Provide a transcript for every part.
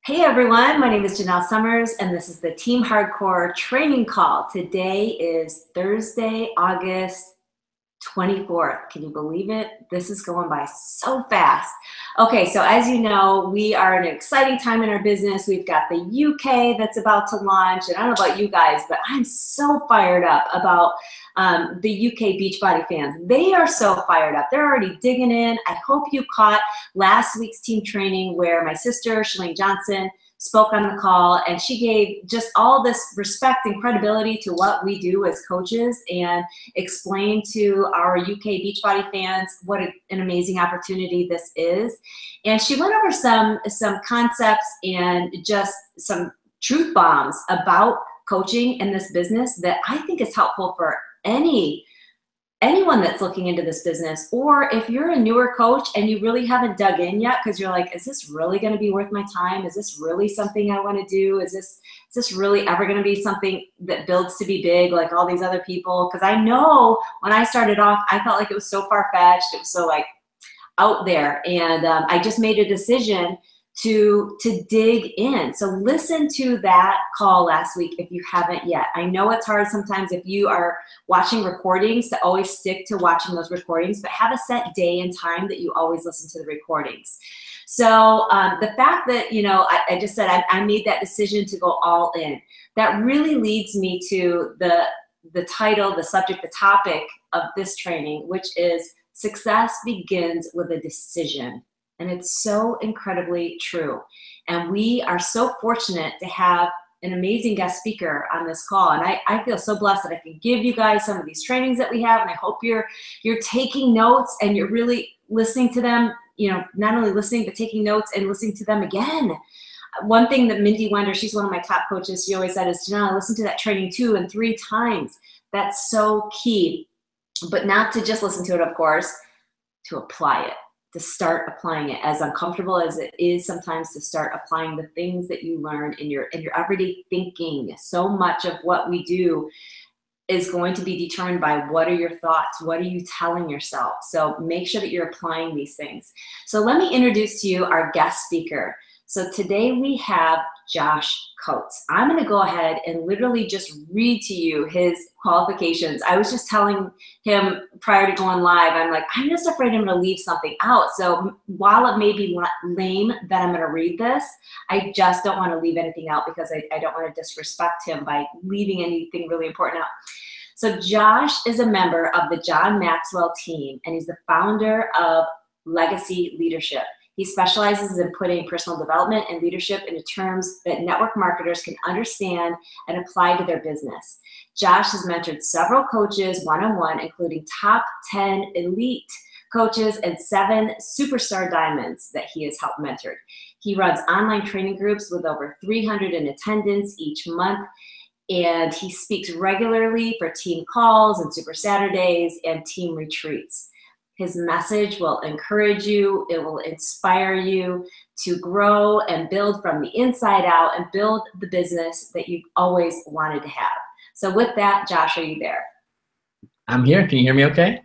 Hey everyone, my name is Janelle Summers and this is the Team Hardcore training call. Today is Thursday, August 24th. Can you believe it? This is going by so fast. Okay, so as you know, we are in an exciting time in our business. We've got the UK that's about to launch, and I don't know about you guys, but I'm so fired up about the UK Beachbody fans. They are so fired up. They're already digging in. I hope you caught last week's team training where my sister, Shalane Johnson, spoke on the call, and she gave just all this respect and credibility to what we do as coaches and explained to our UK Beachbody fans what an amazing opportunity this is. And she went over some concepts and just some truth bombs about coaching in this business that I think is helpful for anyone that's looking into this business, or if you're a newer coach and you really haven't dug in yet because you're like, is this really going to be worth my time? Is this really something I want to do? Is this really ever going to be something that builds to be big like all these other people? Because I know when I started off, I felt like it was so far-fetched. It was so like out there. And I just made a decision to dig in. So listen to that call last week if you haven't yet. I know it's hard sometimes if you are watching recordings to always stick to watching those recordings, but have a set day and time that you always listen to the recordings. So the fact that, you know, I just said I made that decision to go all in, that really leads me to the title, the subject, the topic of this training, which is success begins with a decision. And it's so incredibly true. And we are so fortunate to have an amazing guest speaker on this call. And I feel so blessed that I can give you guys some of these trainings that we have. And I hope you're taking notes and you're really listening to them, you know, not only listening, but taking notes and listening to them again. One thing that Mindy Wender, she's one of my top coaches, she always said is, Janelle, listen to that training 2 and 3 times. That's so key. But not to just listen to it, of course, to apply it. To start applying it, as uncomfortable as it is sometimes, to start applying the things that you learn in your everyday thinking. So much of what we do is going to be determined by what are your thoughts, what are you telling yourself. So make sure that you're applying these things. So let me introduce to you our guest speaker. So today we have Josh Coates. I'm going to go ahead and literally just read to you his qualifications. I was just telling him prior to going live, I'm like, I'm just afraid I'm going to leave something out. So while it may be lame that I'm going to read this, I just don't want to leave anything out because I don't want to disrespect him by leaving anything really important out. So Josh is a member of the John Maxwell team, and he's the founder of Legacy Leadership. He specializes in putting personal development and leadership into terms that network marketers can understand and apply to their business. Josh has mentored several coaches one-on-one, including top 10 elite coaches and 7 superstar diamonds that he has helped mentor. He runs online training groups with over 300 in attendance each month, and he speaks regularly for team calls and Super Saturdays and team retreats. His message will encourage you, it will inspire you to grow and build from the inside out and build the business that you've always wanted to have. So with that, Josh, are you there? I'm here. Can you hear me okay?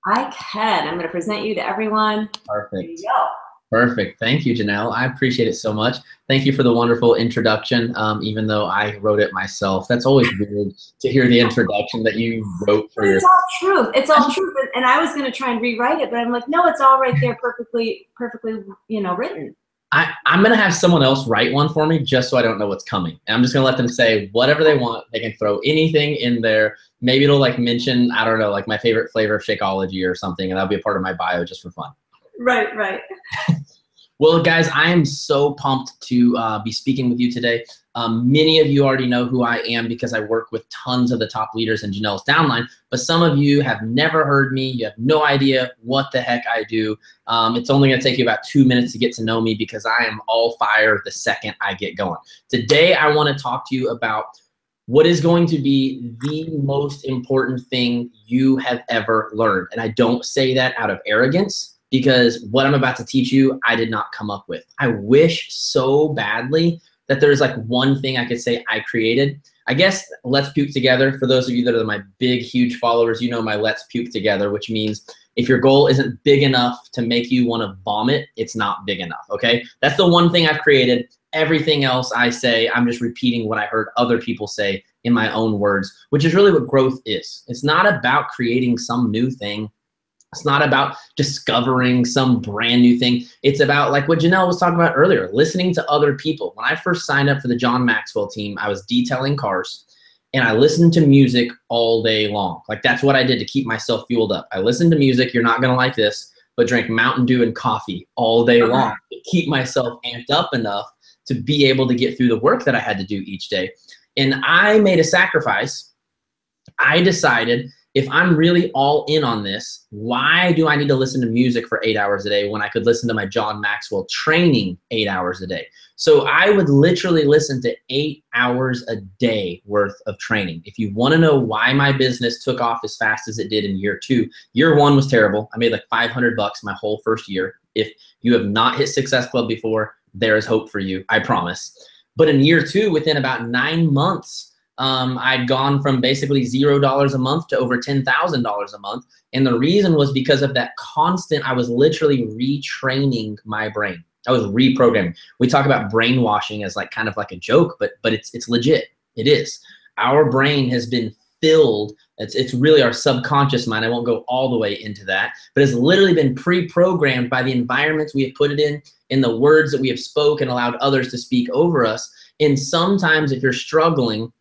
I can. I'm going to present you to everyone. Perfect. Here you go. Perfect. Thank you, Janelle. I appreciate it so much. Thank you for the wonderful introduction, even though I wrote it myself. That's always weird to hear the introduction that you wrote for yourself. It's all truth. It's all truth. And I was going to try and rewrite it, but I'm like, no, it's all right there, perfectly, you know, written. I'm going to have someone else write one for me just so I don't know what's coming. And I'm just going to let them say whatever they want. They can throw anything in there. Maybe it'll like mention, I don't know, like my favorite flavor of Shakeology or something, and that'll be a part of my bio just for fun. Right, right. Well, guys, I am so pumped to be speaking with you today. Many of you already know who I am because I work with tons of the top leaders in Janelle's downline, but some of you have never heard me. You have no idea what the heck I do. It's only going to take you about 2 minutes to get to know me because I am all fire the second I get going. Today, I want to talk to you about what is going to be the most important thing you have ever learned. And I don't say that out of arrogance, because what I'm about to teach you, I did not come up with. I wish so badly that there's like one thing I could say I created. I guess Let's Puke Together, for those of you that are my big, huge followers, you know my Let's Puke Together, which means if your goal isn't big enough to make you want to vomit, it's not big enough, okay? That's the one thing I've created. everything else I say, I'm just repeating what I heard other people say in my own words, which is really what growth is. It's not about creating some new thing. It's not about discovering some brand new thing. It's about, like what Janelle was talking about earlier, listening to other people. When I first signed up for the John Maxwell team, I was detailing cars and I listened to music all day long. Like that's what I did to keep myself fueled up. I listened to music, you're not gonna like this, but drank Mountain Dew and coffee all day long to keep myself amped up enough to be able to get through the work that I had to do each day. And I made a sacrifice. I decided, if I'm really all in on this, why do I need to listen to music for 8 hours a day when I could listen to my John Maxwell training 8 hours a day? So I would literally listen to 8 hours a day worth of training. If you want to know why my business took off as fast as it did in year 2, year 1 was terrible. I made like $500 my whole first year. If you have not hit Success Club before, there is hope for you, I promise. But in year 2, within about 9 months, I'd gone from basically $0 a month to over $10,000 a month. And the reason was because of that constant, I was literally retraining my brain. I was reprogramming. We talk about brainwashing as like kind of like a joke, but it's legit. It is. Our brain has been filled. It's really our subconscious mind. I won't go all the way into that, but it's literally been pre-programmed by the environments we have put it in the words that we have spoken, allowed others to speak over us. And sometimes if you're struggling,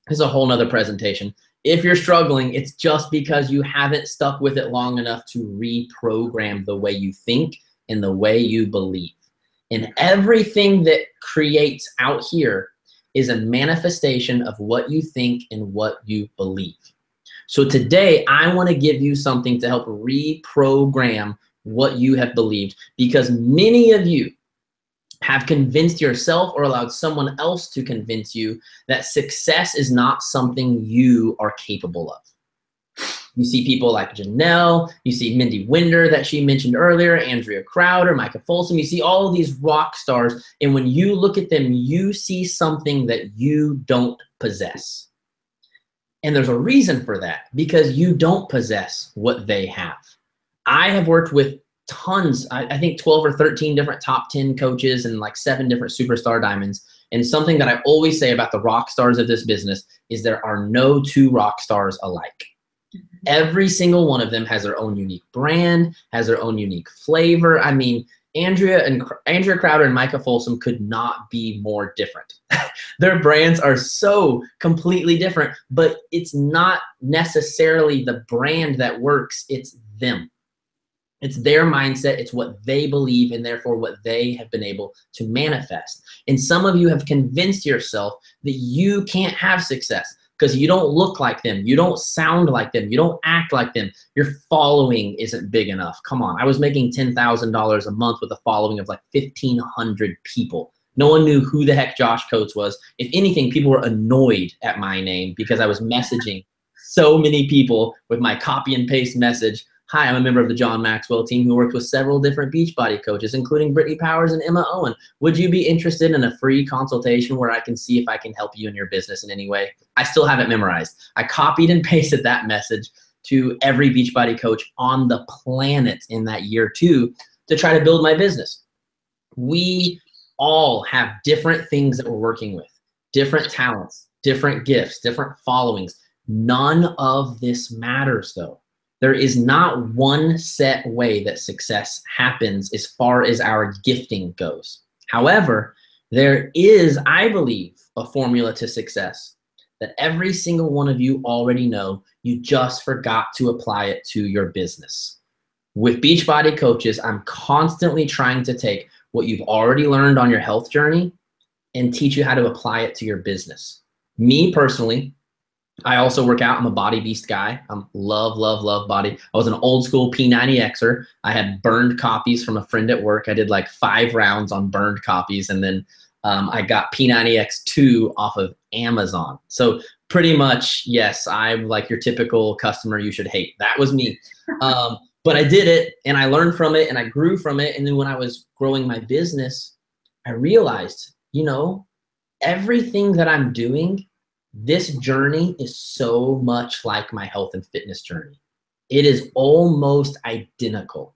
this is a whole nother presentation. If you're struggling, it's just because you haven't stuck with it long enough to reprogram the way you think and the way you believe. And everything that creates out here is a manifestation of what you think and what you believe. So today, I want to give you something to help reprogram what you have believed, because many of you have convinced yourself or allowed someone else to convince you that success is not something you are capable of. You see people like Janelle, you see Mindy Winder that she mentioned earlier, Andrea Crowder, Micah Folsom, you see all of these rock stars, and when you look at them, you see something that you don't possess. And there's a reason for that, because you don't possess what they have. I have worked with tons, I think 12 or 13 different top 10 coaches and like 7 different superstar diamonds. And something that I always say about the rock stars of this business is there are no 2 rock stars alike. Every single one of them has their own unique brand, has their own unique flavor. I mean, Andrea Crowder and Micah Folsom could not be more different. Their brands are so completely different, but it's not necessarily the brand that works, it's them. It's their mindset, it's what they believe, and therefore what they have been able to manifest. And some of you have convinced yourself that you can't have success because you don't look like them, you don't sound like them, you don't act like them, your following isn't big enough. Come on, I was making $10,000 a month with a following of like 1,500 people. No one knew who the heck Josh Coates was. If anything, people were annoyed at my name because I was messaging so many people with my copy and paste message. Hi, I'm a member of the John Maxwell team who worked with several different Beachbody coaches, including Brittany Powers and Emma Owen. Would you be interested in a free consultation where I can see if I can help you in your business in any way? I still have it memorized. I copied and pasted that message to every Beachbody coach on the planet in that year 2 to try to build my business. We all have different things that we're working with, different talents, different gifts, different followings. None of this matters though. There is not one set way that success happens as far as our gifting goes. However, there is, I believe, a formula to success that every single one of you already know. You just forgot to apply it to your business. With Beachbody Coaches, I'm constantly trying to take what you've already learned on your health journey and teach you how to apply it to your business. Me personally, I also work out. I'm a Body Beast guy. I love body. I was an old school P90Xer. I had burned copies from a friend at work. I did like 5 rounds on burned copies, and then I got P90X2 off of Amazon. So pretty much, yes, I'm like your typical customer you should hate. That was me. But I did it, and I learned from it, and I grew from it. And then when I was growing my business, I realized, you know, everything that I'm doing, this journey is so much like my health and fitness journey. It is almost identical.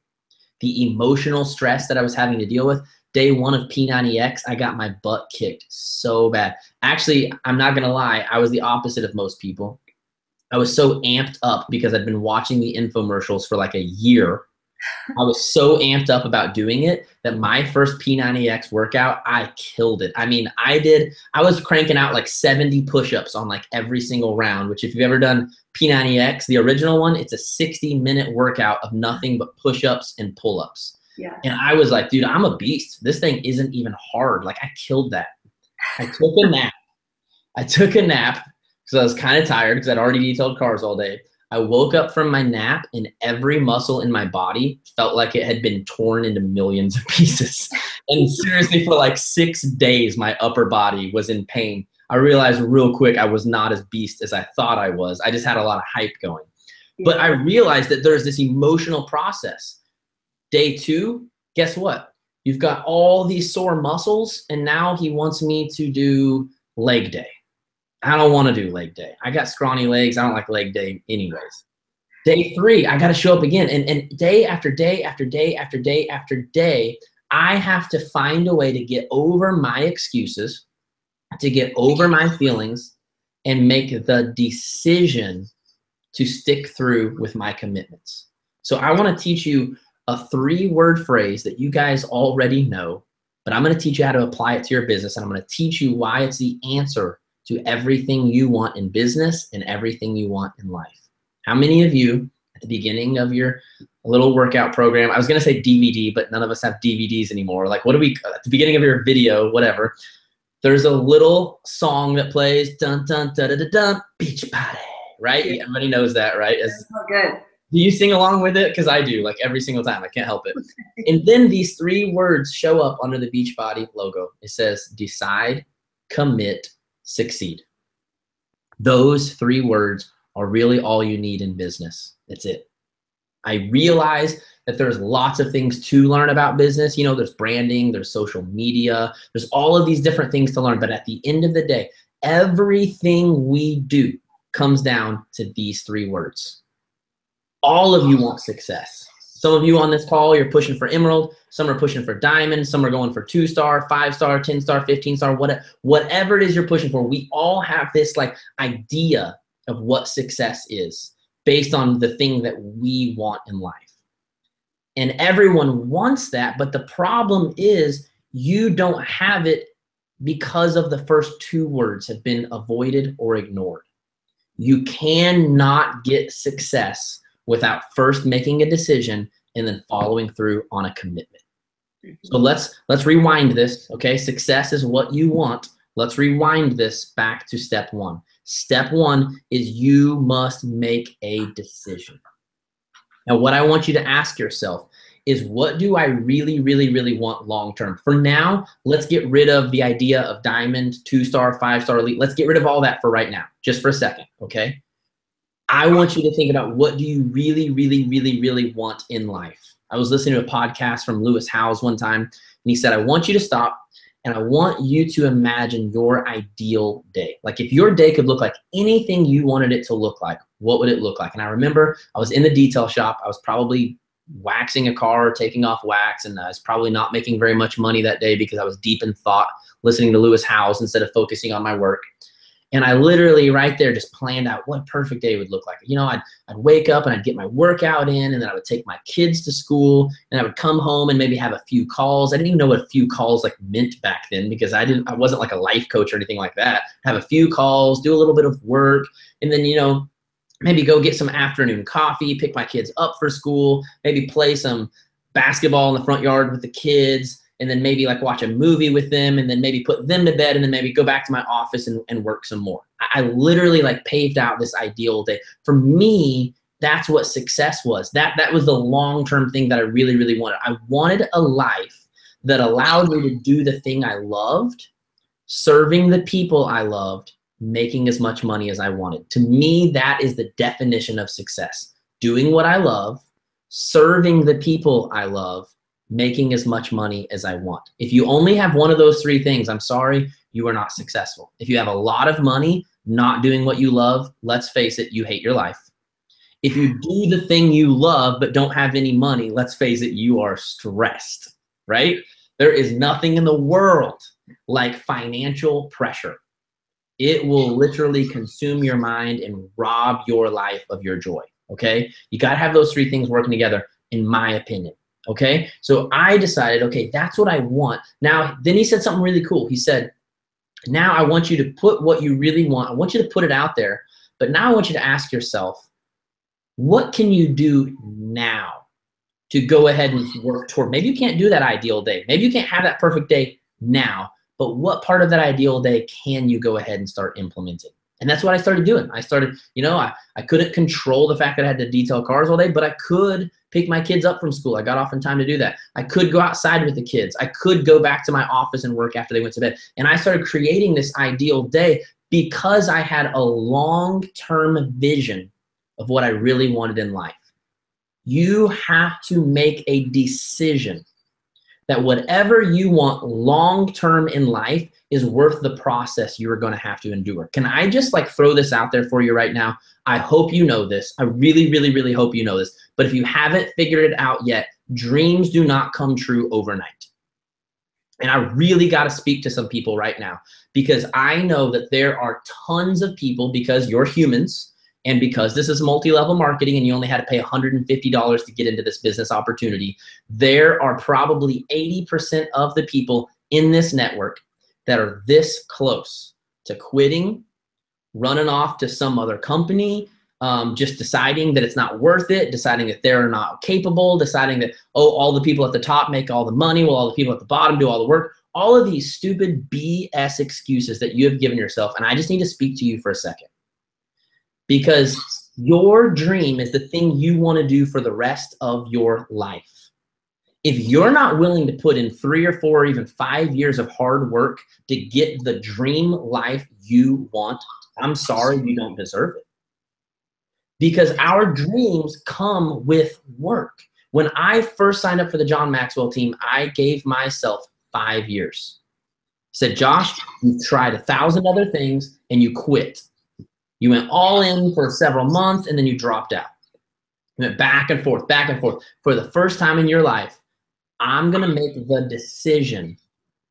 The emotional stress that I was having to deal with, day 1 of P90X, I got my butt kicked so bad. Actually, I'm not going to lie. I was the opposite of most people. I was so amped up because I'd been watching the infomercials for like a year. I was so amped up about doing it that my first P90X workout, I killed it. I mean, I was cranking out like 70 push-ups on like every single round, which if you've ever done P90X, the original one, it's a 60-minute workout of nothing but push-ups and pull-ups. Yeah. And I was like, dude, I'm a beast. This thing isn't even hard. Like I killed that. I took a nap. Because I was kind of tired because I'd already detailed cars all day. I woke up from my nap and every muscle in my body felt like it had been torn into millions of pieces. And seriously, for like 6 days, my upper body was in pain. I realized real quick I was not as beast as I thought I was. I just had a lot of hype going. Yeah. But I realized that there's this emotional process. Day 2, guess what? You've got all these sore muscles, and now he wants me to do leg day. I don't want to do leg day. I got scrawny legs. I don't like leg day anyways. Day 3, I got to show up again. And day after day after day after day after day, I have to find a way to get over my excuses, to get over my feelings, and make the decision to stick through with my commitments. So I want to teach you a 3-word phrase that you guys already know, but I'm going to teach you how to apply it to your business, and I'm going to teach you why it's the answer to everything you want in business and everything you want in life. How many of you at the beginning of your little workout program, I was going to say DVD, but none of us have DVDs anymore. Like, what do we, at the beginning of your video, whatever, there's a little song that plays, dun, dun, dun, dun, dun, dun, beach party, right? Yeah. Everybody knows that, right? That's so good. Do you sing along with it? Because I do, like every single time. I can't help it. And then these 3 words show up under the Beachbody logo. It says decide, commit, succeed. Those 3 words are really all you need in business. That's it. I realize that there's lots of things to learn about business. You know, there's branding, there's social media, there's all of these different things to learn. But at the end of the day, everything we do comes down to these 3 words. All of you want success. Some of you on this call, you're pushing for Emerald. Some are pushing for Diamond. Some are going for 2-star, 5-star, 10-star, 15-star, whatever it is you're pushing for. We all have this like idea of what success is based on the thing that we want in life. And everyone wants that, but the problem is you don't have it because of the first 2 words have been avoided or ignored. You cannot get success without first making a decision and then following through on a commitment. So let's rewind this, okay? Success is what you want. Let's rewind this back to step 1. Step 1 is you must make a decision. Now, what I want you to ask yourself is, what do I really, really, really want long-term? For now, let's get rid of the idea of Diamond, 2-star, 5-star elite. Let's get rid of all that for right now, just for a second, okay? I want you to think about, what do you really, really, really, really want in life? I was listening to a podcast from Lewis Howes one time, and he said, I want you to stop, and I want you to imagine your ideal day. Like, if your day could look like anything you wanted it to look like, what would it look like? And I remember I was in the detail shop. I was probably waxing a car, taking off wax, and I was probably not making very much money that day because I was deep in thought, listening to Lewis Howes instead of focusing on my work. And I literally right there just planned out what a perfect day would look like. You know, I'd wake up and I'd get my workout in, and then I would take my kids to school, and I would come home and maybe have a few calls. I didn't even know what a few calls like meant back then, because I wasn't like a life coach or anything like that. Have a few calls, do a little bit of work, and then, you know, maybe go get some afternoon coffee, pick my kids up for school, maybe play some basketball in the front yard with the kids, and then maybe like watch a movie with them, and then maybe put them to bed, and then maybe go back to my office and work some more. I literally like paved out this ideal day. For me, that's what success was. That was the long-term thing that I really, really wanted. I wanted a life that allowed me to do the thing I loved, serving the people I loved, making as much money as I wanted. To me, that is the definition of success. Doing what I love, serving the people I love, making as much money as I want. If you only have one of those 3 things, I'm sorry, you are not successful. If you have a lot of money, not doing what you love, let's face it, you hate your life. If you do the thing you love but don't have any money, let's face it, you are stressed, right? There is nothing in the world like financial pressure. It will literally consume your mind and rob your life of your joy, okay? You gotta have those three things working together, in my opinion, okay? So I decided, okay, that's what I want. Now, then he said something really cool. He said, now I want you to put what you really want. I want you to put it out there, but now I want you to ask yourself, what can you do now to go ahead and work toward? Maybe you can't do that ideal day. Maybe you can't have that perfect day now, but what part of that ideal day can you go ahead and start implementing? And that's what I started doing. I started, I couldn't control the fact that I had to detail cars all day, but I could pick my kids up from school. I got off in time to do that. I could go outside with the kids. I could go back to my office and work after they went to bed. And I started creating this ideal day because I had a long-term vision of what I really wanted in life. You have to make a decision that whatever you want long-term in life is worth the process you're going to have to endure. Can I just throw this out there for you right now? I hope you know this. I really, really, really hope you know this. But if you haven't figured it out yet, dreams do not come true overnight. And I really got to speak to some people right now, because I know that there are tons of people, because you're humans, and because this is multi-level marketing and you only had to pay $150 to get into this business opportunity, there are probably 80% of the people in this network that are this close to quitting, running off to some other company, just deciding that it's not worth it, deciding that they're not capable, deciding that, oh, all the people at the top make all the money while all the people at the bottom do all the work. All of these stupid BS excuses that you have given yourself. And I just need to speak to you for a second. Because your dream is the thing you want to do for the rest of your life. If you're not willing to put in 3 or 4 or even 5 years of hard work to get the dream life you want, I'm sorry, you don't deserve it. Because our dreams come with work. When I first signed up for the John Maxwell team, I gave myself 5 years. I said, Josh, you've tried 1,000 other things and you quit. You went all in for several months and then you dropped out. You went back and forth, back and forth. For the first time in your life, I'm going to make the decision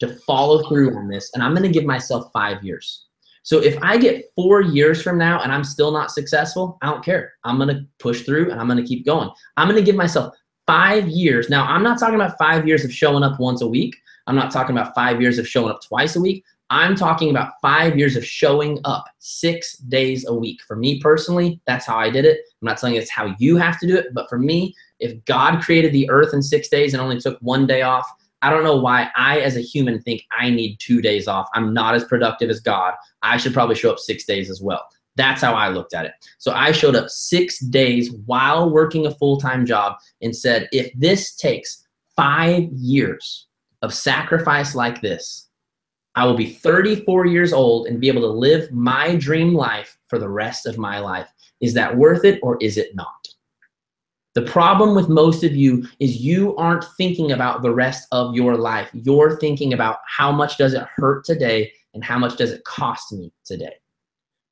to follow through on this, and I'm going to give myself 5 years. So if I get 4 years from now and I'm still not successful, I don't care. I'm going to push through and I'm going to keep going. I'm going to give myself 5 years. Now, I'm not talking about 5 years of showing up once a week. I'm not talking about 5 years of showing up twice a week. I'm talking about 5 years of showing up 6 days a week. For me personally, that's how I did it. I'm not telling you it's how you have to do it, but for me, if God created the earth in 6 days and only took 1 day off, I don't know why I, as a human, think I need 2 days off. I'm not as productive as God. I should probably show up 6 days as well. That's how I looked at it. So I showed up 6 days while working a full-time job and said, if this takes 5 years of sacrifice like this, I will be 34 years old and be able to live my dream life for the rest of my life. Is that worth it or is it not? The problem with most of you is you aren't thinking about the rest of your life. You're thinking about how much does it hurt today and how much does it cost me today.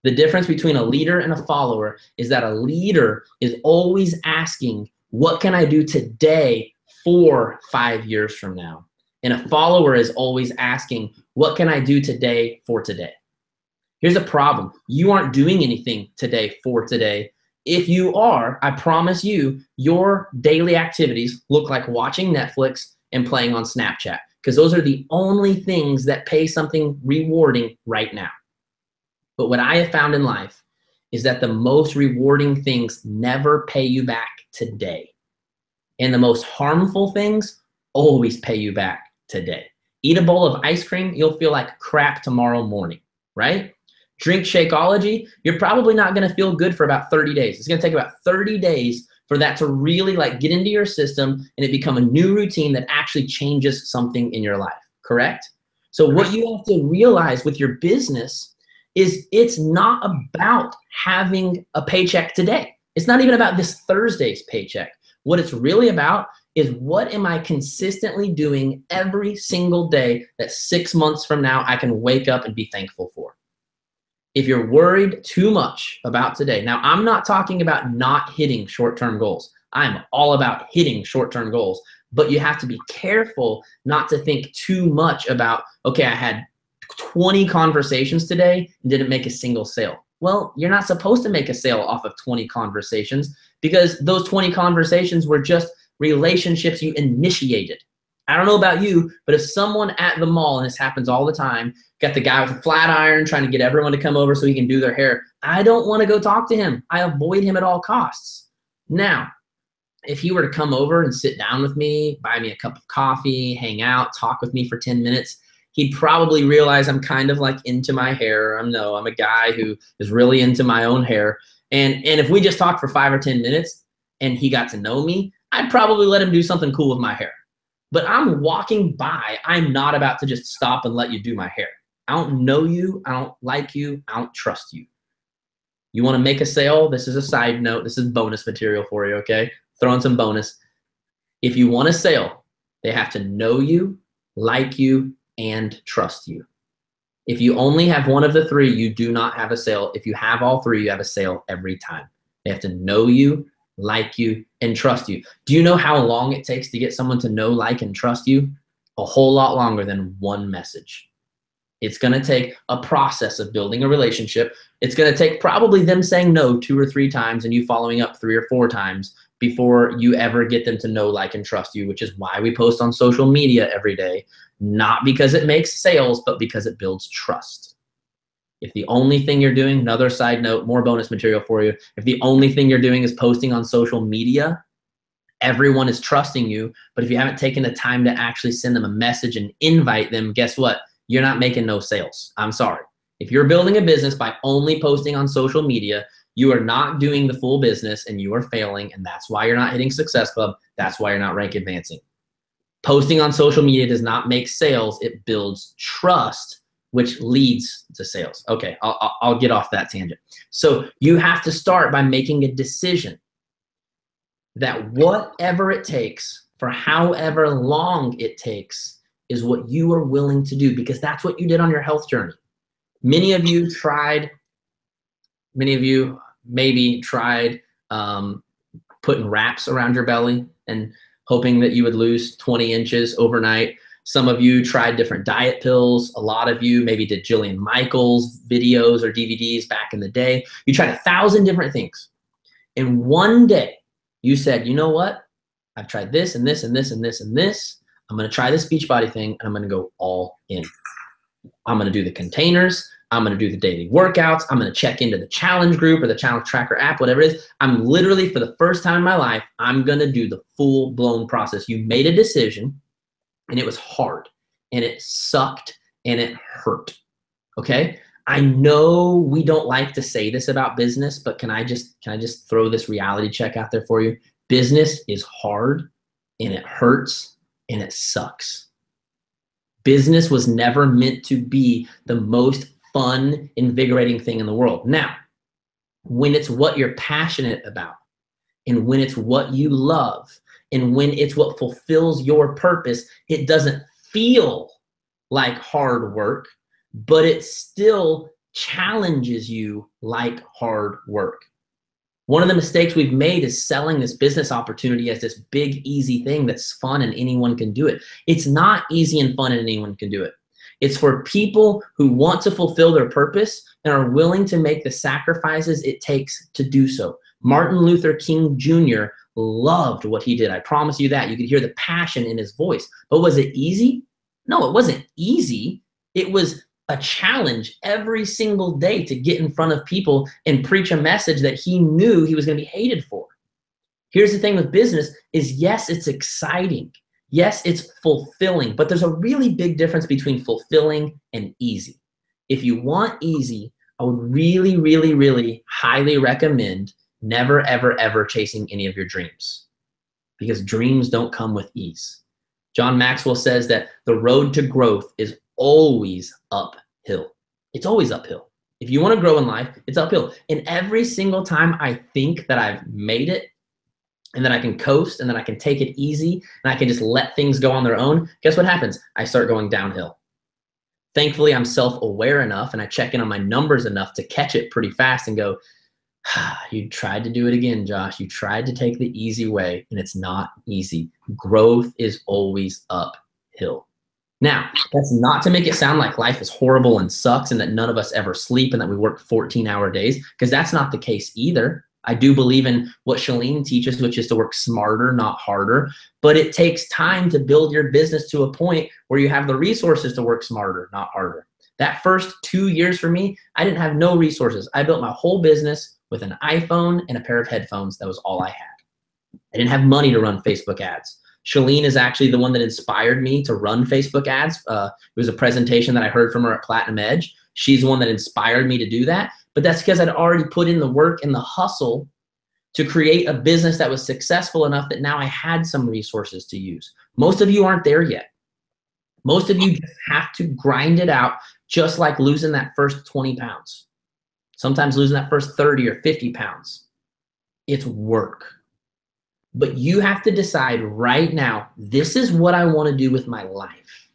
The difference between a leader and a follower is that a leader is always asking, what can I do today for 5 years from now? And a follower is always asking, what can I do today for today? Here's a problem. You aren't doing anything today for today. If you are, I promise you, your daily activities look like watching Netflix and playing on Snapchat, because those are the only things that pay something rewarding right now. But what I have found in life is that the most rewarding things never pay you back today. And the most harmful things always pay you back today. Eat a bowl of ice cream, you'll feel like crap tomorrow morning, right? Drink Shakeology, you're probably not gonna feel good for about 30 days. It's gonna take about 30 days for that to really get into your system and it become a new routine that actually changes something in your life, correct? So what you have to realize with your business is it's not about having a paycheck today. It's not even about this Thursday's paycheck. What it's really about is, what am I consistently doing every single day that 6 months from now I can wake up and be thankful for? If you're worried too much about today, now I'm not talking about not hitting short-term goals. I'm all about hitting short-term goals. but you have to be careful not to think too much about, okay, I had 20 conversations today and didn't make a single sale. Well, you're not supposed to make a sale off of 20 conversations, because those 20 conversations were just relationships you initiated. I don't know about you, but if someone at the mall, and this happens all the time, got the guy with a flat iron trying to get everyone to come over so he can do their hair, I don't want to go talk to him. I avoid him at all costs. Now, if he were to come over and sit down with me, buy me a cup of coffee, hang out, talk with me for 10 minutes, he'd probably realize I'm kind of like into my hair. I'm a guy who is really into my own hair. And if we just talked for 5 or 10 minutes and he got to know me, I'd probably let him do something cool with my hair. But I'm walking by. I'm not about to just stop and let you do my hair. I don't know you. I don't like you. I don't trust you. You want to make a sale? This is a side note. This is bonus material for you, okay? Throw in some bonus. If you want a sale, they have to know you, like you, and trust you. If you only have one of the three, you do not have a sale. If you have all three, you have a sale every time. They have to know you, like you, and trust you. Do you know how long it takes to get someone to know, like, and trust you? A whole lot longer than one message. It's going to take a process of building a relationship. It's going to take probably them saying no 2 or 3 times and you following up 3 or 4 times before you ever get them to know, like, and trust you, which is why we post on social media every day. Not because it makes sales, but because it builds trust. If the only thing you're doing, another side note, more bonus material for you, if the only thing you're doing is posting on social media, everyone is trusting you. But if you haven't taken the time to actually send them a message and invite them, guess what? You're not making no sales. I'm sorry. If you're building a business by only posting on social media, you are not doing the full business and you are failing, and that's why you're not hitting Success Club. That's why you're not rank advancing. Posting on social media does not make sales. It builds trust, which leads to sales. Okay, I'll get off that tangent. So you have to start by making a decision that whatever it takes, for however long it takes, is what you are willing to do, because that's what you did on your health journey. Many of you maybe tried putting wraps around your belly and hoping that you would lose 20 inches overnight. Some of you tried different diet pills. A lot of you maybe did Jillian Michaels videos or DVDs back in the day. You tried 1,000 different things. And one day you said, you know what? I've tried this and this and this and this and this. I'm going to try this Beachbody thing and I'm going to go all in. I'm going to do the containers. I'm going to do the daily workouts. I'm going to check into the challenge group or the challenge tracker app, whatever it is. I'm literally, for the first time in my life, I'm going to do the full blown process. You made a decision and it was hard and it sucked and it hurt. Okay. I know we don't like to say this about business, but can I just throw this reality check out there for you? Business is hard and it hurts and it sucks. Business was never meant to be the most fun, invigorating thing in the world. Now, when it's what you're passionate about, and when it's what you love, and when it's what fulfills your purpose, it doesn't feel like hard work, but it still challenges you like hard work. One of the mistakes we've made is selling this business opportunity as this big, easy thing that's fun and anyone can do it. It's not easy and fun and anyone can do it. It's for people who want to fulfill their purpose and are willing to make the sacrifices it takes to do so. Martin Luther King Jr. loved what he did. I promise you that. You could hear the passion in his voice. But was it easy? No, it wasn't easy. It was a challenge every single day to get in front of people and preach a message that he knew he was going to be hated for. Here's the thing with business is, yes, it's exciting. Yes, it's fulfilling, but there's a really big difference between fulfilling and easy. If you want easy, I would really, really, really highly recommend never, ever, ever chasing any of your dreams, because dreams don't come with ease. John Maxwell says that the road to growth is always uphill. It's always uphill. If you want to grow in life, it's uphill. And every single time I think that I've made it and that I can coast and that I can take it easy and I can just let things go on their own, guess what happens? I start going downhill. Thankfully, I'm self-aware enough and I check in on my numbers enough to catch it pretty fast and go, You tried to do it again, Josh. You tried to take the easy way, and it's not easy. Growth is always uphill. Now, that's not to make it sound like life is horrible and sucks and that none of us ever sleep and that we work 14-hour days, because that's not the case either. I do believe in what Chalene teaches, which is to work smarter, not harder. But it takes time to build your business to a point where you have the resources to work smarter, not harder. That first 2 years for me, I didn't have no resources. I built my whole business with an iPhone and a pair of headphones. That was all I had. I didn't have money to run Facebook ads. Chalene is actually the one that inspired me to run Facebook ads. It was a presentation that I heard from her at Platinum Edge. She's the one that inspired me to do that. But that's because I'd already put in the work and the hustle to create a business that was successful enough that now I had some resources to use. Most of you aren't there yet. Most of you just have to grind it out, just like losing that first 20 pounds. Sometimes losing that first 30 or 50 pounds. It's work. But you have to decide right now, this is what I want to do with my life.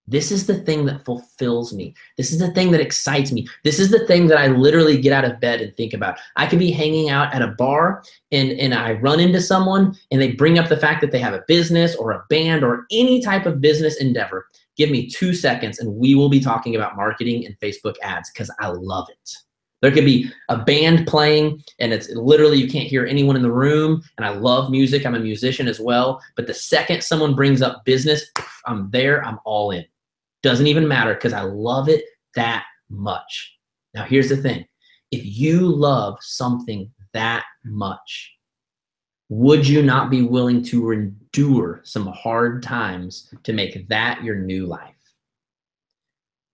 This is the thing that fulfills me. This is the thing that excites me. This is the thing that I literally get out of bed and think about. I could be hanging out at a bar and I run into someone and they bring up the fact that they have a business or a band or any type of business endeavor. Give me 2 seconds and we will be talking about marketing and Facebook ads because I love it. There could be a band playing and it's literally you can't hear anyone in the room, and I love music. I'm a musician as well. But the second someone brings up business, I'm there, I'm all in. Doesn't even matter because I love it that much. Now here's the thing. If you love something that much, would you not be willing to endure some hard times to make that your new life?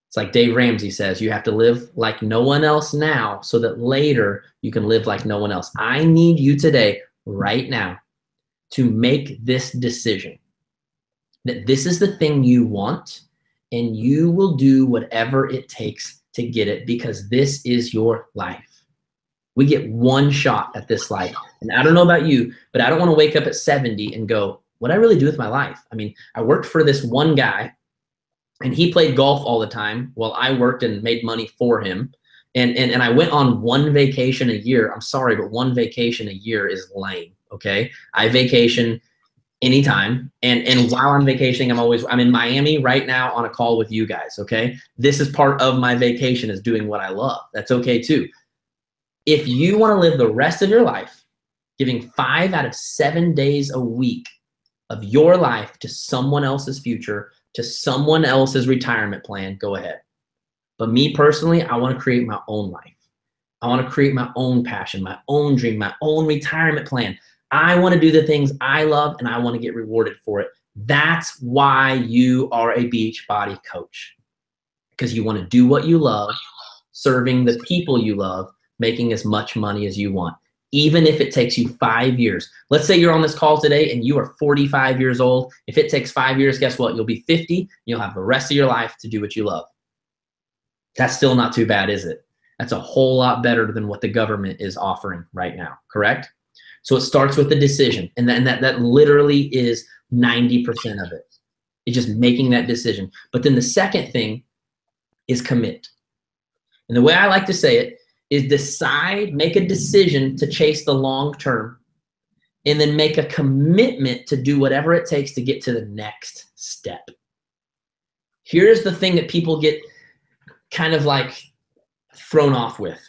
It's like Dave Ramsey says, you have to live like no one else now so that later you can live like no one else. I need you today, right now, to make this decision that this is the thing you want and you will do whatever it takes to get it because this is your life. We get one shot at this life. And I don't know about you, but I don't want to wake up at 70 and go, what did I really do with my life? I mean, I worked for this one guy and he played golf all the time while I worked and made money for him. And I went on one vacation a year. I'm sorry, but one vacation a year is lame, okay? I vacation anytime. And while I'm vacationing, I'm in Miami right now on a call with you guys, okay? This is part of my vacation is doing what I love. That's okay too. If you want to live the rest of your life, giving 5 out of 7 days a week of your life to someone else's future, to someone else's retirement plan, go ahead. But me personally, I want to create my own life. I want to create my own passion, my own dream, my own retirement plan. I want to do the things I love and I want to get rewarded for it. That's why you are a Beachbody coach. Because you want to do what you love, serving the people you love, making as much money as you want. Even if it takes you 5 years. Let's say you're on this call today and you are 45 years old. If it takes 5 years, guess what? You'll be 50. You'll have the rest of your life to do what you love. That's still not too bad, is it? That's a whole lot better than what the government is offering right now, correct? So it starts with the decision, and that literally is 90% of it. It's just making that decision. But then the second thing is commit. And the way I like to say it is decide, make a decision to chase the long term, and then make a commitment to do whatever it takes to get to the next step. Here's the thing that people get kind of like thrown off with.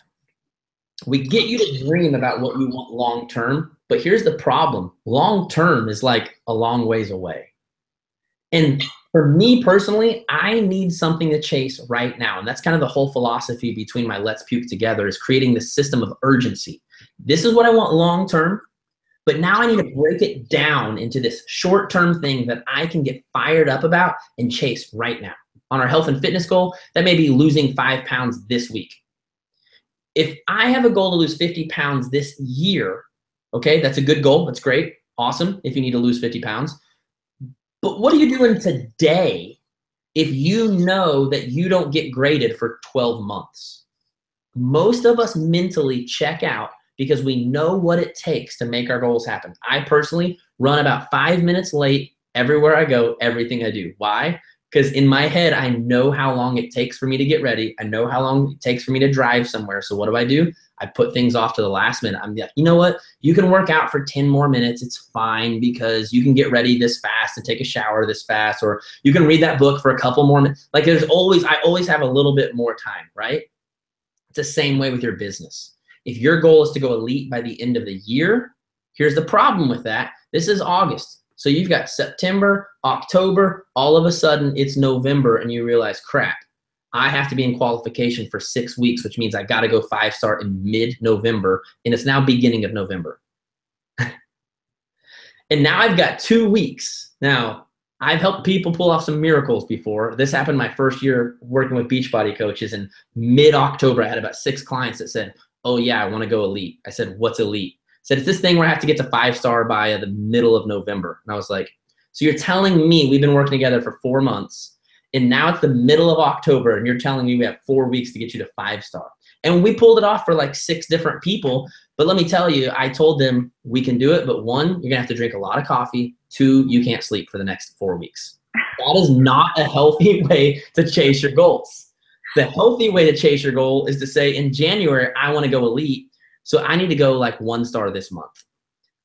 We get you to dream about what you want long term, but here's the problem. Long term is like a long ways away. And for me personally, I need something to chase right now. And that's kind of the whole philosophy between my Let's Puke Together is creating this system of urgency. This is what I want long term, but now I need to break it down into this short term thing that I can get fired up about and chase right now. On our health and fitness goal, that may be losing 5 pounds this week. If I have a goal to lose 50 pounds this year, okay, that's a good goal. That's great. Awesome if you need to lose 50 pounds. But what are you doing today if you know that you don't get graded for 12 months? Most of us mentally check out because we know what it takes to make our goals happen. I personally run about 5 minutes late everywhere I go, everything I do. Why? Because in my head, I know how long it takes for me to get ready. I know how long it takes for me to drive somewhere. So what do? I put things off to the last minute. I'm like, you know what? You can work out for 10 more minutes. It's fine because you can get ready this fast and take a shower this fast, or you can read that book for a couple more minutes. Like I always have a little bit more time, right? It's the same way with your business. If your goal is to go elite by the end of the year, here's the problem with that. This is August. So you've got September, October, all of a sudden it's November and you realize, crap, I have to be in qualification for 6 weeks, which means I got to go 5-star in mid-November, and it's now beginning of November. And now I've got 2 weeks. Now, I've helped people pull off some miracles before. This happened my first year working with Beachbody coaches, and mid-October I had about 6 clients that said, oh yeah, I want to go elite. I said, what's elite? Said, it's this thing where I have to get to 5-star by the middle of November. And I was like, so you're telling me we've been working together for 4 months, and now it's the middle of October, and you're telling me we have 4 weeks to get you to 5-star. And we pulled it off for like 6 different people. But let me tell you, I told them we can do it, but 1, you're gonna have to drink a lot of coffee. 2, you can't sleep for the next 4 weeks. That is not a healthy way to chase your goals. The healthy way to chase your goal is to say, in January, I wanna go elite. So I need to go like 1-star this month.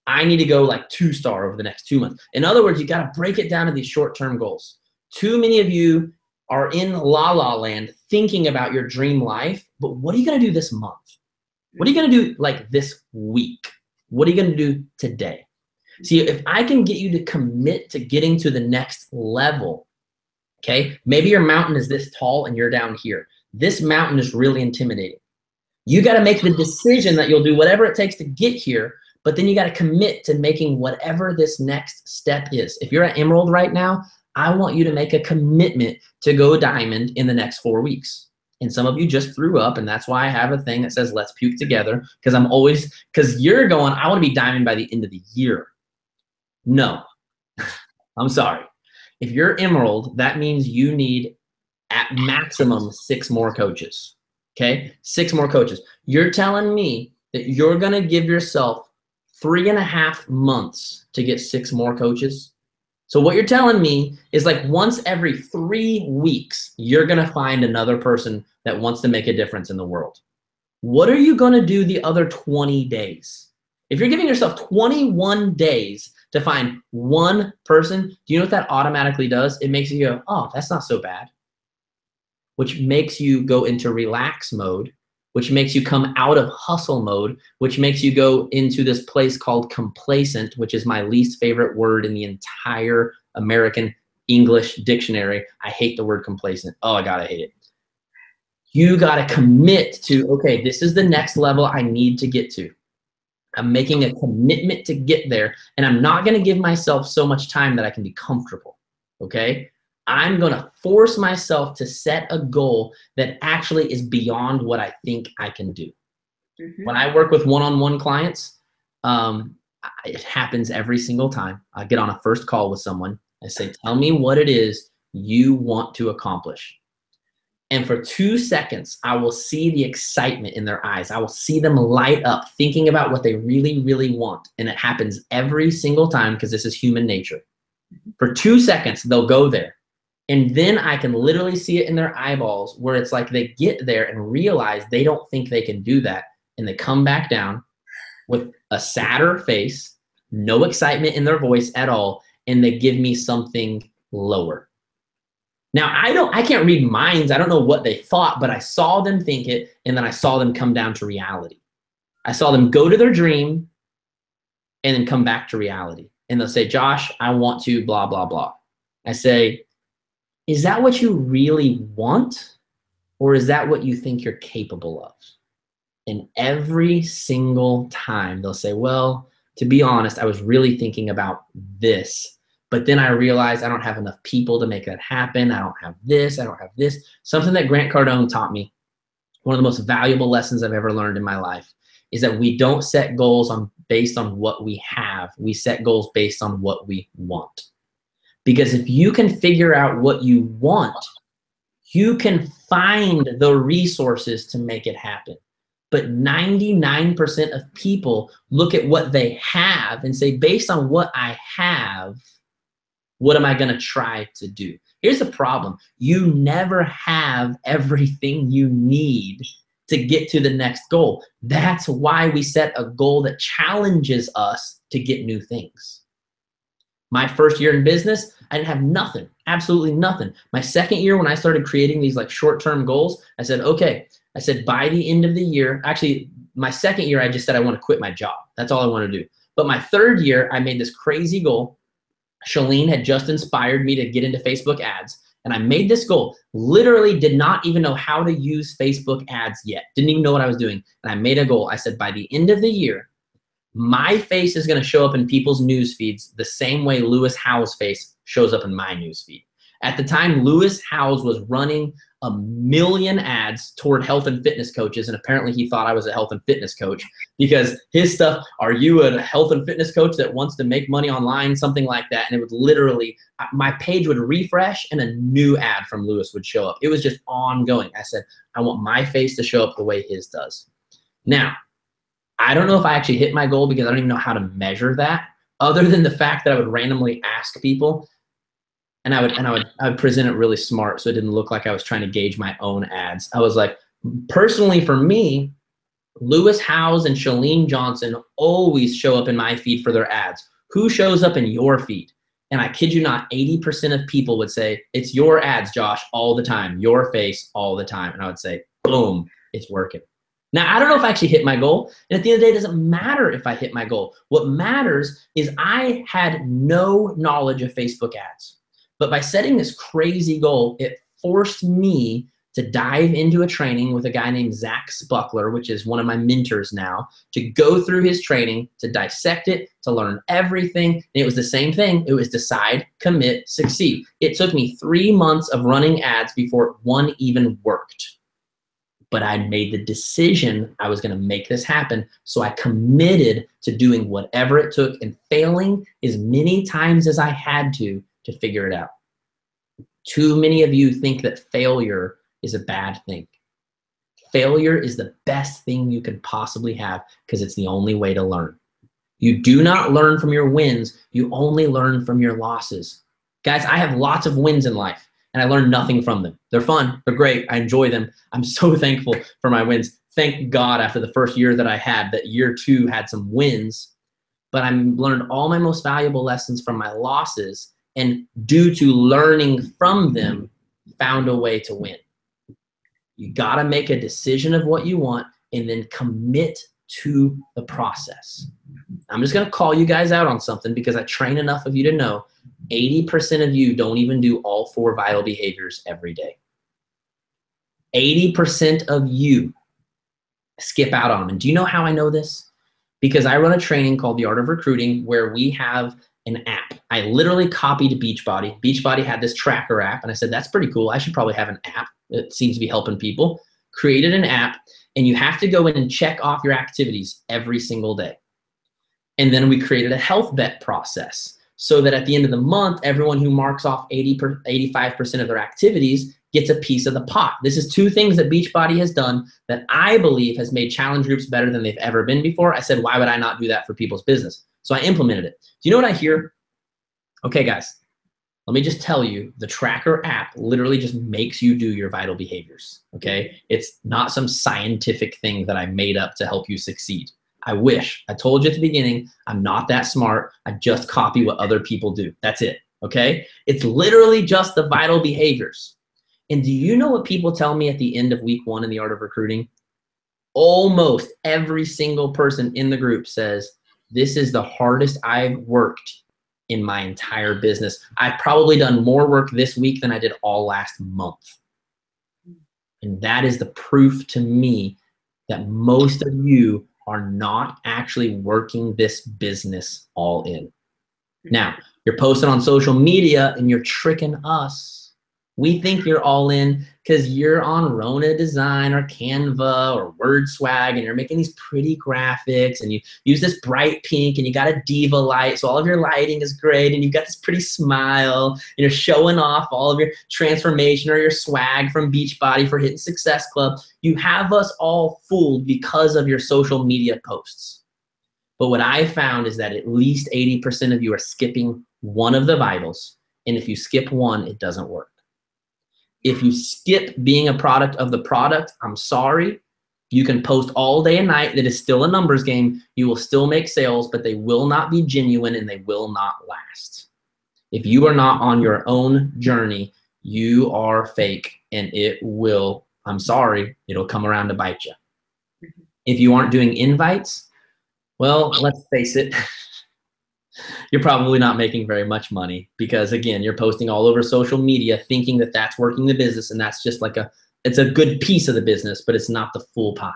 I need to go like 2-star over the next 2 months. In other words, you got to break it down to these short-term goals. Too many of you are in la land thinking about your dream life, but what are you going to do this month? What are you going to do like this week? What are you going to do today? See, if I can get you to commit to getting to the next level, okay, maybe your mountain is this tall and you're down here. This mountain is really intimidating. You got to make the decision that you'll do whatever it takes to get here, but then you got to commit to making whatever this next step is. If you're at Emerald right now, I want you to make a commitment to go diamond in the next 4 weeks. And some of you just threw up, and that's why I have a thing that says, let's puke together, because you're going, I want to be diamond by the end of the year. No, I'm sorry. If you're Emerald, that means you need at maximum 6 more coaches. Okay, 6 more coaches. You're telling me that you're going to give yourself 3.5 months to get 6 more coaches? So what you're telling me is like once every 3 weeks, you're going to find another person that wants to make a difference in the world. What are you going to do the other 20 days? If you're giving yourself 21 days to find 1 person, do you know what that automatically does? It makes you go, oh, that's not so bad. Which makes you go into relax mode, which makes you come out of hustle mode, which makes you go into this place called complacent, which is my least favorite word in the entire American English dictionary. I hate the word complacent. Oh, I hate it. You gotta commit to, okay, this is the next level I need to get to. I'm making a commitment to get there, and I'm not gonna give myself so much time that I can be comfortable, okay? I'm going to force myself to set a goal that actually is beyond what I think I can do. Mm-hmm. When I work with one-on-one clients, it happens every single time. I get on a first call with someone. I say, tell me what it is you want to accomplish. And for 2 seconds, I will see the excitement in their eyes. I will see them light up thinking about what they really, really want. And it happens every single time because this is human nature. For 2 seconds, they'll go there. And then I can literally see it in their eyeballs where it's like they get there and realize they don't think they can do that. And they come back down with a sadder face, no excitement in their voice at all, and they give me something lower. Now, I can't read minds. I don't know what they thought, but I saw them think it, and then I saw them come down to reality. I saw them go to their dream and then come back to reality. And they'll say, Josh, I want to blah, blah, blah. I say, is that what you really want, or is that what you think you're capable of? And every single time they'll say, well, to be honest, I was really thinking about this, but then I realized I don't have enough people to make that happen. I don't have this, I don't have this. Something that Grant Cardone taught me, one of the most valuable lessons I've ever learned in my life, is that we don't set goals based on what we have. We set goals based on what we want. Because if you can figure out what you want, you can find the resources to make it happen. But 99% of people look at what they have and say, based on what I have, what am I going to try to do? Here's the problem. You never have everything you need to get to the next goal. That's why we set a goal that challenges us to get new things. My first year in business, I didn't have nothing, absolutely nothing. My second year, when I started creating these like short-term goals, I said, okay, I said by the end of the year, actually my second year, I just said I want to quit my job. That's all I want to do. But my third year, I made this crazy goal. Chalene had just inspired me to get into Facebook ads. And I made this goal, literally did not even know how to use Facebook ads yet. Didn't even know what I was doing. And I made a goal. I said, by the end of the year, my face is going to show up in people's news feeds the same way Lewis Howes' face shows up in my news feed. At the time, Lewis Howes was running 1 million ads toward health and fitness coaches, and apparently he thought I was a health and fitness coach because his stuff, are you a health and fitness coach that wants to make money online, something like that, and it would literally, my page would refresh and a new ad from Lewis would show up. It was just ongoing. I said, I want my face to show up the way his does. Now, I don't know if I actually hit my goal because I don't even know how to measure that, other than the fact that I would randomly ask people, and I would present it really smart so it didn't look like I was trying to gauge my own ads. I was like, personally for me, Lewis Howes and Chalene Johnson always show up in my feed for their ads. Who shows up in your feed? And I kid you not, 80% of people would say, it's your ads, Josh, all the time, your face all the time. And I would say, boom, it's working. Now, I don't know if I actually hit my goal. And at the end of the day, it doesn't matter if I hit my goal. What matters is I had no knowledge of Facebook ads. But by setting this crazy goal, it forced me to dive into a training with a guy named Zach Spuckler, which is one of my mentors now, to go through his training, to dissect it, to learn everything. And it was the same thing. It was decide, commit, succeed. It took me 3 months of running ads before one even worked. But I made the decision I was going to make this happen. So I committed to doing whatever it took and failing as many times as I had to figure it out. Too many of you think that failure is a bad thing. Failure is the best thing you can possibly have because it's the only way to learn. You do not learn from your wins. You only learn from your losses. Guys, I have lots of wins in life and I learn nothing from them. They're fun. They're great. I enjoy them. I'm so thankful for my wins. Thank God after the first year that I had, that year 2 had some wins, but I learned all my most valuable lessons from my losses, and due to learning from them, found a way to win. You gotta make a decision of what you want and then commit to the process. I'm just gonna call you guys out on something because I train enough of you to know 80% of you don't even do all 4 vital behaviors every day. 80% of you skip out on them. And do you know how I know this? Because I run a training called The Art of Recruiting where we have an app. I literally copied Beachbody. Beachbody had this tracker app, and I said, that's pretty cool. I should probably have an app that seems to be helping people. Created an app, and you have to go in and check off your activities every single day. And then we created a health bet process so that at the end of the month, everyone who marks off 85% of their activities gets a piece of the pot. This is 2 things that Beachbody has done that I believe has made challenge groups better than they've ever been before. I said, why would I not do that for people's business? So I implemented it. Do you know what I hear? Okay, guys, let me just tell you, the tracker app literally just makes you do your vital behaviors, okay? It's not some scientific thing that I made up to help you succeed. I wish. I told you at the beginning, I'm not that smart. I just copy what other people do. That's it, okay? It's literally just the vital behaviors. And do you know what people tell me at the end of week 1 in The Art of Recruiting? Almost every single person in the group says, this is the hardest I've worked in my entire business. I've probably done more work this week than I did all last month. And that is the proof to me that most of you are not actually working this business all in. Now, you're posting on social media and you're tricking us. We think you're all in because you're on Rona Design or Canva or WordSwag and you're making these pretty graphics and you use this bright pink and you got a diva light, so all of your lighting is great and you've got this pretty smile and you're showing off all of your transformation or your swag from Beachbody for hitting Success Club. You have us all fooled because of your social media posts. But what I found is that at least 80% of you are skipping one of the vitals, And if you skip one, it doesn't work. If you skip being a product of the product, I'm sorry. You can post all day and night. That is still a numbers game. You will still make sales, but they will not be genuine and they will not last. If you are not on your own journey, you are fake, and it will, I'm sorry, it'll come around to bite you. If you aren't doing invites, well, let's face it, you're probably not making very much money because, again, you're posting all over social media thinking that that's working the business, and that's just like it's a good piece of the business, but it's not the full pie,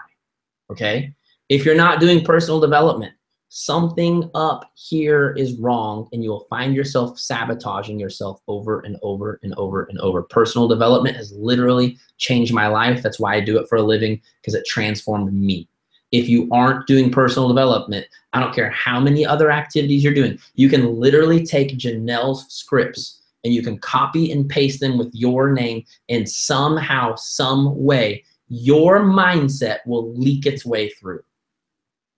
okay? If you're not doing personal development, something up here is wrong, and you'll find yourself sabotaging yourself over and over and over and over. Personal development has literally changed my life. That's why I do it for a living, because it transformed me. If you aren't doing personal development, I don't care how many other activities you're doing, you can literally take Janelle's scripts and you can copy and paste them with your name, and somehow, some way, your mindset will leak its way through.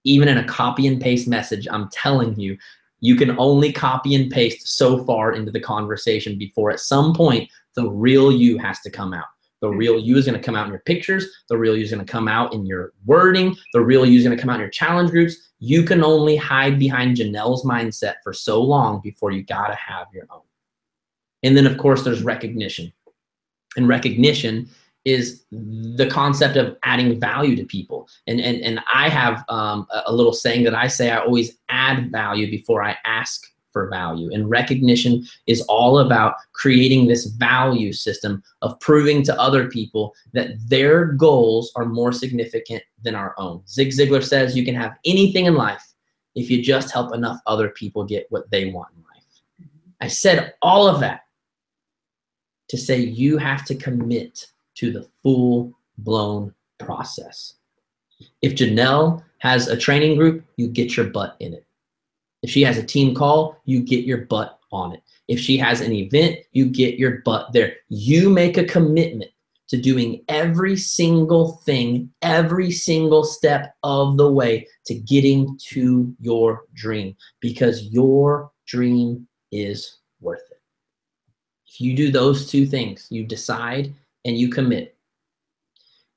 Even in a copy and paste message, I'm telling you, you can only copy and paste so far into the conversation before at some point the real you has to come out. The real you is going to come out in your pictures. The real you is going to come out in your wording. The real you is going to come out in your challenge groups. You can only hide behind Janelle's mindset for so long before you got to have your own. And then, of course, there's recognition. And recognition is the concept of adding value to people. And I have a little saying that I say, I always add value before I ask for value. And recognition is all about creating this value system of proving to other people that their goals are more significant than our own. Zig Ziglar says you can have anything in life if you just help enough other people get what they want in life. I said all of that to say you have to commit to the full-blown process. If Janelle has a training group, you get your butt in it. If she has a team call, you get your butt on it. If she has an event, you get your butt there. You make a commitment to doing every single thing, every single step of the way to getting to your dream, because your dream is worth it. If you do those two things, you decide and you commit,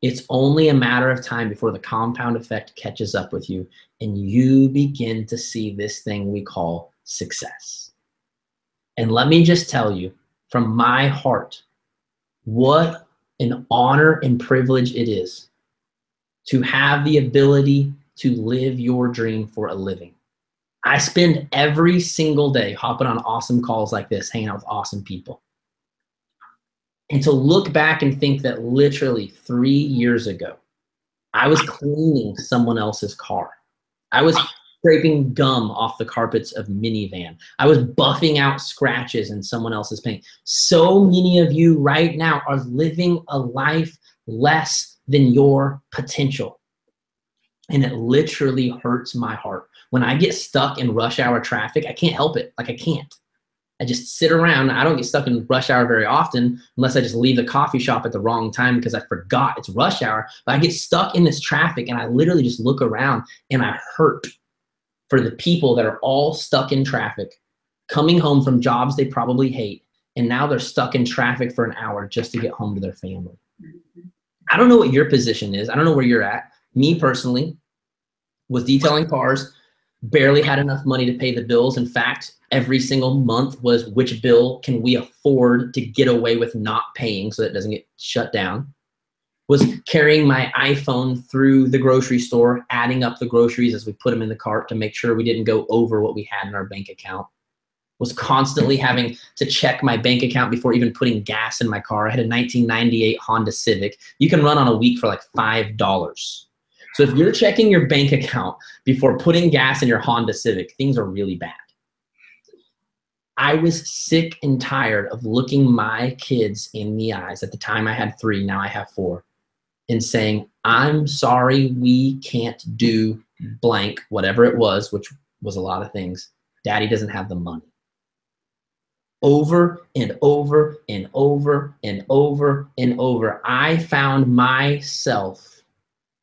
it's only a matter of time before the compound effect catches up with you and you begin to see this thing we call success. And let me just tell you from my heart, what an honor and privilege it is to have the ability to live your dream for a living. I spend every single day hopping on awesome calls like this, hanging out with awesome people. And to look back and think that literally 3 years ago, I was cleaning someone else's car. I was scraping gum off the carpets of minivan. I was buffing out scratches in someone else's paint. So many of you right now are living a life less than your potential. And it literally hurts my heart. When I get stuck in rush hour traffic, I can't help it. Like I can't. I just sit around. I don't get stuck in rush hour very often unless I just leave the coffee shop at the wrong time because I forgot it's rush hour. But I get stuck in this traffic and I literally just look around and I hurt for the people that are all stuck in traffic, coming home from jobs they probably hate, and now they're stuck in traffic for an hour just to get home to their family. I don't know what your position is. I don't know where you're at. Me personally was detailing cars, barely had enough money to pay the bills. In fact, every single month was which bill can we afford to get away with not paying so that it doesn't get shut down. Was carrying my iPhone through the grocery store, adding up the groceries as we put them in the cart to make sure we didn't go over what we had in our bank account. Was constantly having to check my bank account before even putting gas in my car. I had a 1998 Honda Civic. You can run on a week for like $5. So if you're checking your bank account before putting gas in your Honda Civic, things are really bad. I was sick and tired of looking my kids in the eyes. At the time I had 3, now I have 4, and saying, I'm sorry, we can't do blank, whatever it was, which was a lot of things. Daddy doesn't have the money. Over and over and over and over and over, I found myself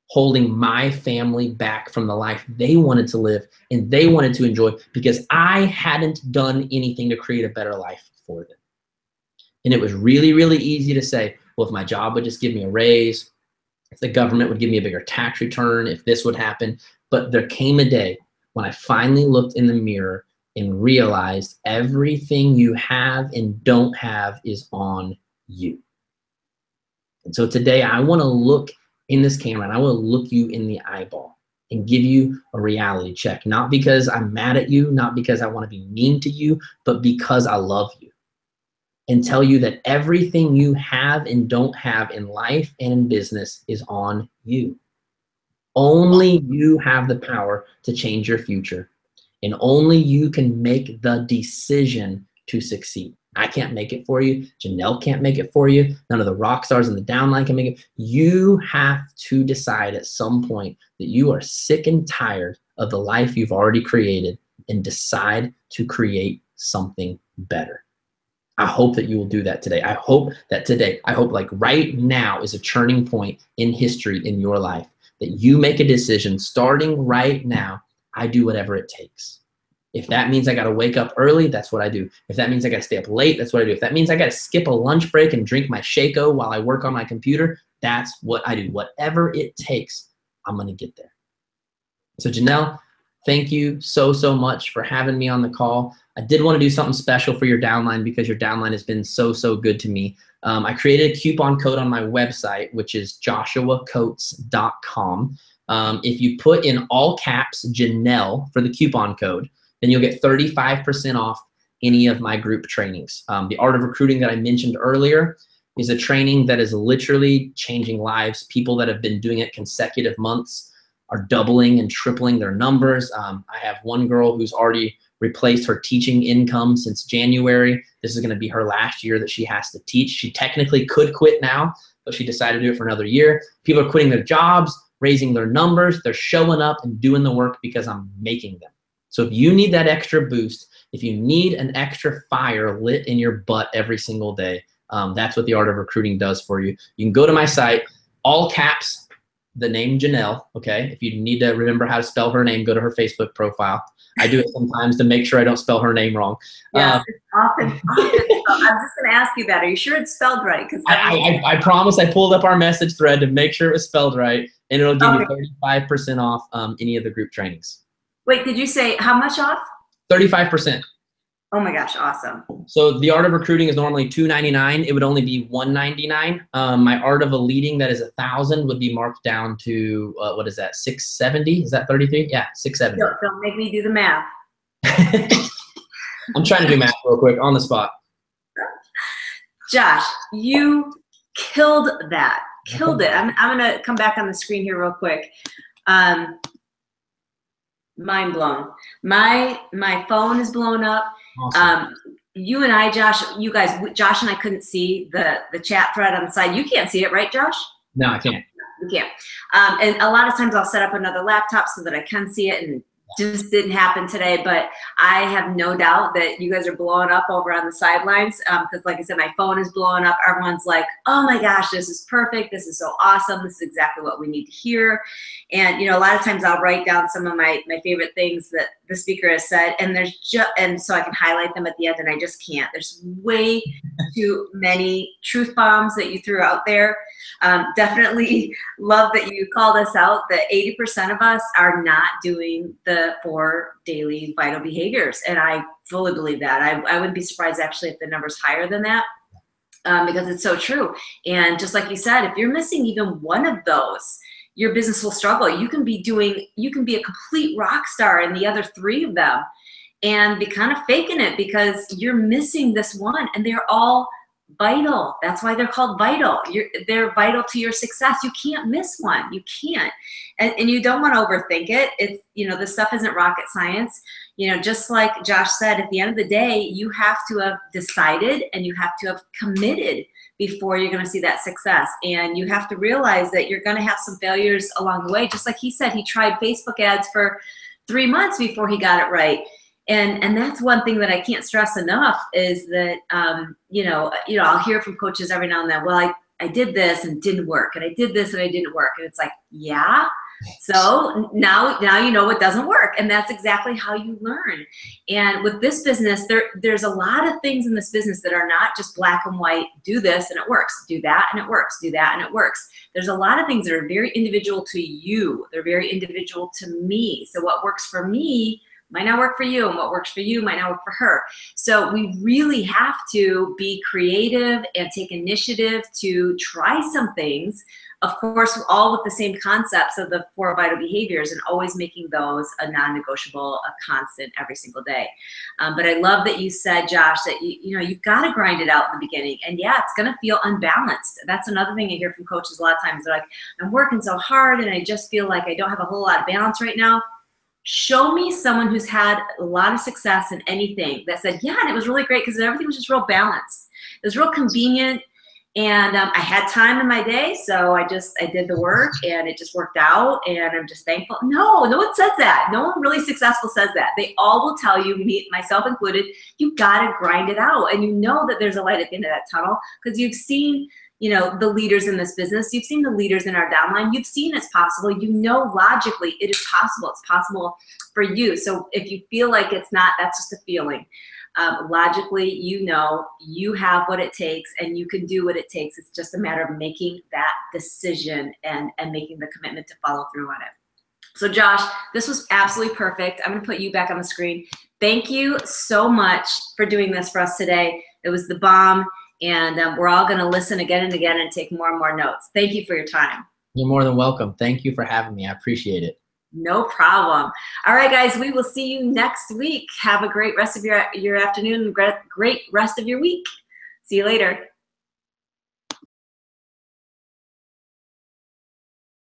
holding my family back from the life they wanted to live and they wanted to enjoy because I hadn't done anything to create a better life for them. And it was really, really easy to say, well, if my job would just give me a raise, if the government would give me a bigger tax return, if this would happen. But there came a day when I finally looked in the mirror and realized everything you have and don't have is on you. And so today I want to look in this camera and I want to look you in the eyeball and give you a reality check. Not because I'm mad at you, not because I want to be mean to you, but because I love you. And tell you that everything you have and don't have in life and in business is on you. Only you have the power to change your future. And only you can make the decision to succeed. I can't make it for you. Janelle can't make it for you. None of the rock stars in the downline can make it. You have to decide at some point that you are sick and tired of the life you've already created and decide to create something better. I hope that you will do that today. I hope like right now is a turning point in history in your life, that you make a decision starting right now. I do whatever it takes. If that means I got to wake up early, that's what I do. If that means I got to stay up late, that's what I do. If that means I got to skip a lunch break and drink my Shaco while I work on my computer, that's what I do. Whatever it takes, I'm going to get there. So Janelle, thank you so, so much for having me on the call. I did want to do something special for your downline because your downline has been so, so good to me. I created a coupon code on my website, which is joshuacoates.com. If you put in all caps Janelle for the coupon code, then you'll get 35% off any of my group trainings. The Art of Recruiting that I mentioned earlier is a training that is literally changing lives. People that have been doing it consecutive months are doubling and tripling their numbers. I have one girl who's already replaced her teaching income since January. This is going to be her last year that she has to teach. She technically could quit now, but she decided to do it for another year. People are quitting their jobs, raising their numbers. They're showing up and doing the work because I'm making them. So if you need that extra boost, if you need an extra fire lit in your butt every single day, that's what the Art of Recruiting does for you. You can go to my site, all caps, the name Janelle, okay? If you need to remember how to spell her name, go to her Facebook profile. I do it sometimes to make sure I don't spell her name wrong. Yeah, often. I'm just going to ask you that. Are you sure it's spelled right? Because I promise I pulled up our message thread to make sure it was spelled right, and it'll give you 35% off any of the group trainings. Wait, did you say how much off? 35%. Oh my gosh, awesome. So the Art of Recruiting is normally $299. It would only be $199. My Art of Leading, that is $1,000, would be marked down to, what is that, $670? Is that 33? Yeah, $670. Don't make me do the math. I'm trying to do math real quick on the spot. Josh, you killed that. Killed it. I'm going to come back on the screen here real quick. Mind blown. My phone is blown up. Awesome. You and I, Josh, Josh and I couldn't see the chat thread on the side. You can't see it, right, Josh? No, I can't. You can't. And a lot of times I'll set up another laptop so that I can see it, and just didn't happen today. But I have no doubt that you guys are blowing up over on the sidelines because, like I said, my phone is blowing up. Everyone's like, oh my gosh, this is perfect. This is so awesome. This is exactly what we need to hear. And, you know, a lot of times I'll write down some of my favorite things that the speaker has said, and and so I can highlight them at the end, and I just can't. There's way too many truth bombs that you threw out there. Definitely love that you called us out that 80% of us are not doing the 4 daily vital behaviors, and I fully believe that. I wouldn't be surprised actually if the number's higher than that, because it's so true. And just like you said, if you're missing even one of those, your business will struggle. You can be a complete rock star in the other 3 of them and be kind of faking it because you're missing this one, and they're all vital. That's why they're called vital. They're vital to your success. You can't miss one. You can't. And you don't want to overthink it. It's, you know, this stuff isn't rocket science. You know, just like Josh said, at the end of the day, you have to have decided and you have to have committed before you're going to see that success. And you have to realize that you're going to have some failures along the way. Just like he said, he tried Facebook ads for 3 months before he got it right. And that's one thing that I can't stress enough is that, you know, I'll hear from coaches every now and then, well, I did this and it didn't work, and I did this and it didn't work. And it's like, yeah, So now you know what doesn't work, and that's exactly how you learn. And with this business, there's a lot of things in this business that are not just black and white. Do this and it works. Do that and it works. Do that and it works. There's a lot of things that are very individual to you. They're very individual to me. So what works for me might not work for you, and what works for you might not work for her. So we really have to be creative and take initiative to try some things. Of course, all with the same concepts of the 4 vital behaviors, and always making those a non-negotiable, a constant every single day. But I love that you said, Josh, that you've got to grind it out in the beginning. And yeah, it's going to feel unbalanced. That's another thing I hear from coaches a lot of times. They're like, I'm working so hard and I just feel like I don't have a whole lot of balance right now. Show me someone who's had a lot of success in anything that said, yeah, and it was really great because everything was just real balanced. It was real convenient. And I had time in my day, so I did the work, and it just worked out, and I'm just thankful. No one says that. No one really successful says that. They all will tell you, me, myself included, you gotta grind it out, and you know that there's a light at the end of that tunnel because you've seen, the leaders in this business. You've seen the leaders in our downline. You've seen it's possible. You know logically it is possible. It's possible for you. So if you feel like it's not, that's just a feeling. Logically, you have what it takes and you can do what it takes. It's just a matter of making that decision and making the commitment to follow through on it. So Josh, this was absolutely perfect. I'm gonna put you back on the screen. Thank you so much for doing this for us today. It was the bomb, and we're all gonna listen again and again and take more and more notes. Thank you for your time. You're more than welcome. Thank you for having me. I appreciate it. No problem. All right, guys, we will see you next week. Have a great rest of your afternoon, great rest of your week. See you later.